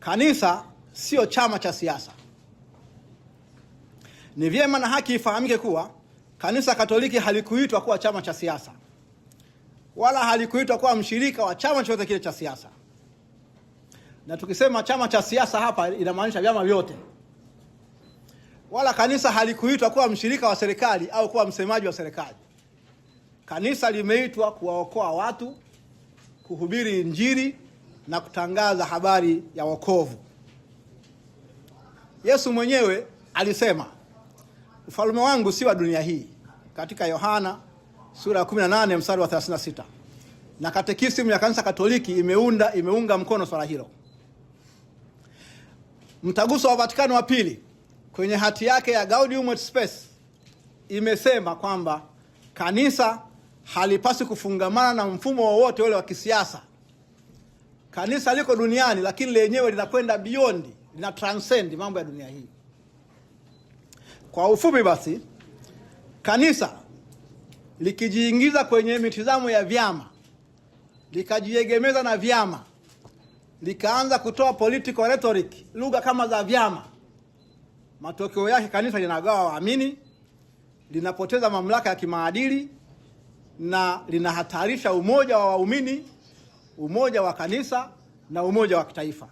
Kanisa sio chama cha siasa. Ni vyema na haki ifahamike kuwa Kanisa Katoliki halikuitwa kuwa chama cha siasa, wala halikuitwa kuwa mshirika wa chama chochote kile cha siasa. Na tukisema chama cha siasa hapa inamaanisha vyama vyote. Wala kanisa halikuitwa kuwa mshirika wa serikali au kuwa msemaji wa serikali. Kanisa limeitwa kuwaokoa watu, kuhubiri Injili na kutangaza habari ya wokovu. Yesu mwenyewe alisema, ufalme wangu si wa dunia hii, katika Yohana sura ya 18 mstari wa 36. Na katekisimu ya Kanisa Katoliki imeunga mkono swala hilo. Mtaguso wa Vatikano wa pili kwenye hati yake ya Gaudium et Spes imesema kwamba kanisa halipaswi kufungamana na mfumo wowote ule wa kisiasa. Kanisa liko duniani, lakini lenyewe linakwenda beyond, lina transcend mambo ya dunia hii. Kwa ufupi basi, kanisa likijiingiza kwenye mitazamo ya vyama, likajiegemeza na vyama, likaanza kutoa political rhetoric, lugha kama za vyama, matokeo yake kanisa linagawa waamini, linapoteza mamlaka ya kimaadili na linahatarisha umoja wa waumini, umoja wa kanisa na umoja wa kitaifa.